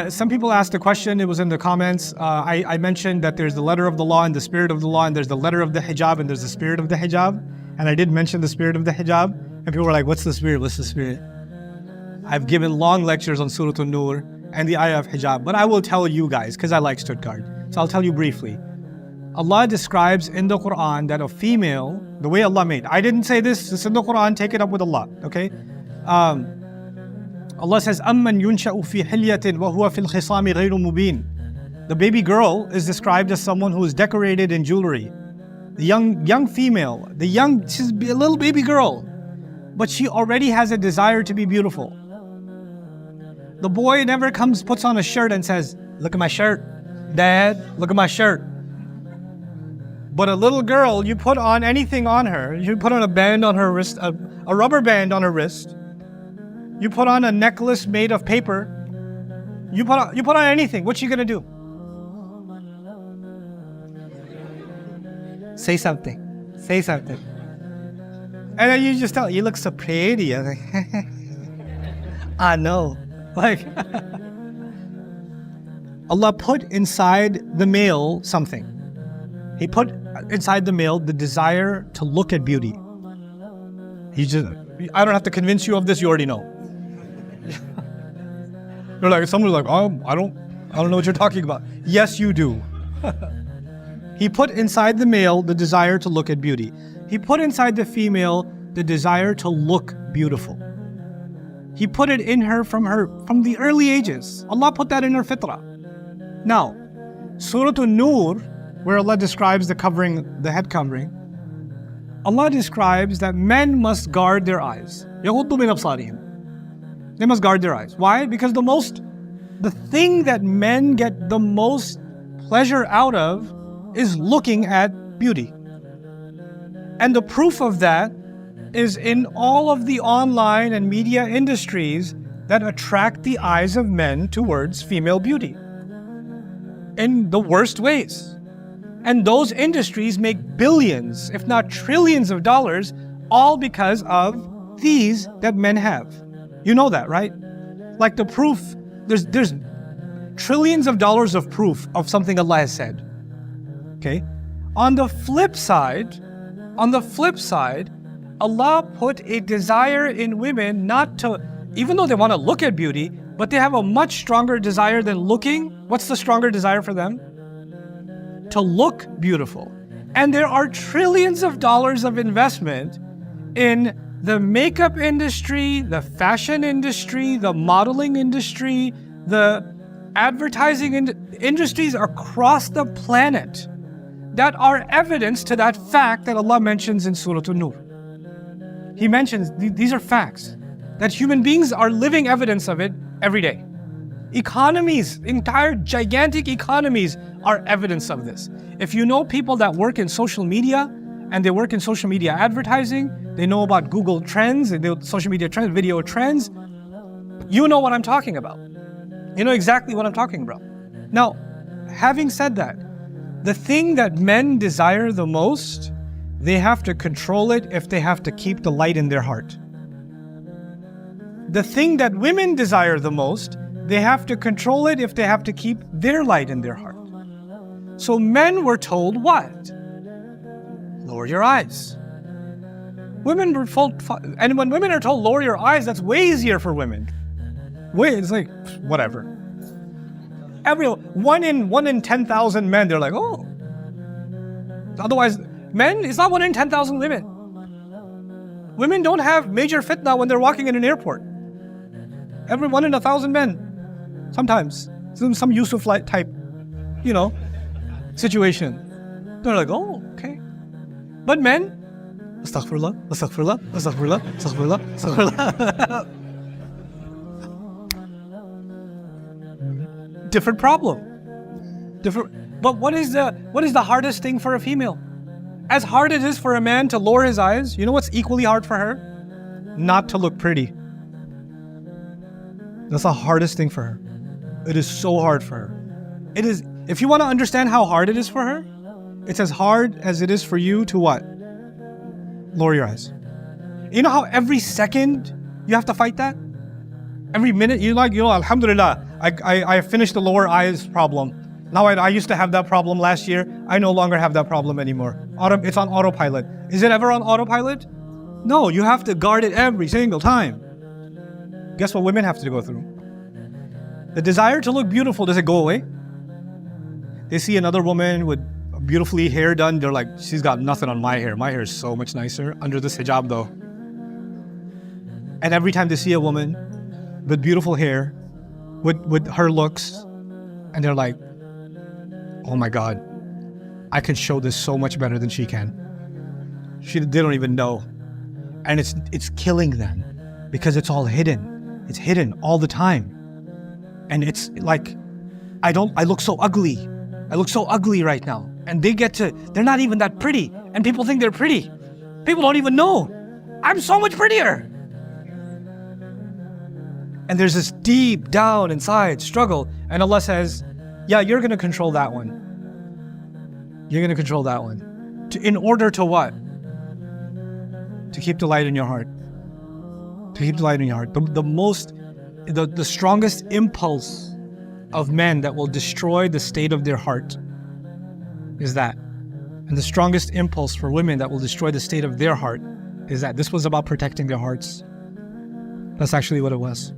Some people asked a question, it was in the comments. I mentioned that there's the letter of the law and the spirit of the law, and there's the letter of the hijab and there's the spirit of the hijab. And I did mention the spirit of the hijab. And people were like, what's the spirit? What's the spirit? I've given long lectures on Surah An-Nur and the ayah of hijab. But I will tell you guys, because I like Stuttgart. So I'll tell you briefly. Allah describes in the Quran that a female, the way Allah made. I didn't say this, it's in the Quran, take it up with Allah, okay? Allah says, أَمَّنْ يُنْشَأُ فِي حِلْيَةٍ وَهُوَ فِي الْخِصَامِ غَيْرُ مُبِينٍ. The baby girl is described as someone who is decorated in jewelry. The young female, she's a little baby girl, but she already has a desire to be beautiful. The boy never puts on a shirt and says, look at my shirt, Dad, look at my shirt. But a little girl, you put on anything on her. You put on a band on her wrist, a rubber band on her wrist. You put on a necklace made of paper. You put on anything. What's she gonna do? Say something. Say something. And then you just tell, you look so pretty. I'm like, I know. Like, Allah put inside the male something. He put inside the male the desire to look at beauty. I don't have to convince you of this, you already know. You're like, someone's like, oh, I don't know what you're talking about. Yes, you do. He put inside the male the desire to look at beauty. He put inside the female the desire to look beautiful. He put it in her from the early ages. Allah put that in her fitrah. Now, Surah An-Nur, where Allah describes the covering, the head covering, Allah describes that men must guard their eyes. يَغُضُّ مِنْ أَبْصَارِهِمْ. They must guard their eyes. Why? Because the thing that men get the most pleasure out of is looking at beauty. And the proof of that is in all of the online and media industries that attract the eyes of men towards female beauty in the worst ways. And those industries make billions, if not trillions of dollars, all because of these that men have. You know that, right? Like the proof, there's trillions of dollars of proof of something Allah has said. Okay? On the flip side, Allah put a desire in women not to, even though they want to look at beauty, but they have a much stronger desire than looking. What's the stronger desire for them? To look beautiful. And there are trillions of dollars of investment in the makeup industry, the fashion industry, the modeling industry, the advertising industries across the planet that are evidence to that fact that Allah mentions in Surah An-Nur. He mentions these are facts, that human beings are living evidence of it every day. Economies, entire gigantic economies are evidence of this. If you know people that work in social media and they work in social media advertising, they know about Google Trends, they know social media trends, video trends, you know what I'm talking about. You know exactly what I'm talking about. Now, having said that, the thing that men desire the most, they have to control it if they have to keep the light in their heart. The thing that women desire the most, they have to control it if they have to keep their light in their heart. So men were told what? Lower your eyes. Women were told, and when women are told lower your eyes, that's way easier for women. It's like, whatever. One in 10,000 men, they're like, oh. Otherwise, men, it's not 1 in 10,000 women. Women don't have major fitna when they're walking in an airport. Every 1 in 1,000 men. Sometimes. Some Yusuf type, situation. They're like, oh, okay. But men, astaghfirullah, astaghfirullah, astaghfirullah, astaghfirullah, astaghfirullah. Different problem. But what is the hardest thing for a female? As hard as it is for a man to lower his eyes, you know what's equally hard for her? Not to look pretty. That's the hardest thing for her. It is so hard for her. It is, if you want to understand how hard it is for her, it's as hard as it is for you to what? Lower your eyes. You know how every second you have to fight that? Every minute you like, alhamdulillah, I finished the lower eyes problem. Now I used to have that problem last year. I no longer have that problem anymore. It's on autopilot. Is it ever on autopilot? No, you have to guard it every single time. Guess what women have to go through? The desire to look beautiful, does it go away? They see another woman with beautifully hair done, they're like, she's got nothing on my hair. My hair is so much nicer under this hijab though. And every time they see a woman with beautiful hair, with her looks, and they're like, oh my God, I can show this so much better than she can. They don't even know. And it's killing them because it's all hidden. It's hidden all the time. And it's like, I look so ugly. I look so ugly right now. And they're not even that pretty. And people think they're pretty. People don't even know. I'm so much prettier. And there's this deep down inside struggle. And Allah says, yeah, you're going to control that one. You're going to control that one. In order to what? To keep the light in your heart. To keep the light in your heart. The strongest impulse of men that will destroy the state of their heart is that. And the strongest impulse for women that will destroy the state of their heart is that. This was about protecting their hearts. That's actually what it was.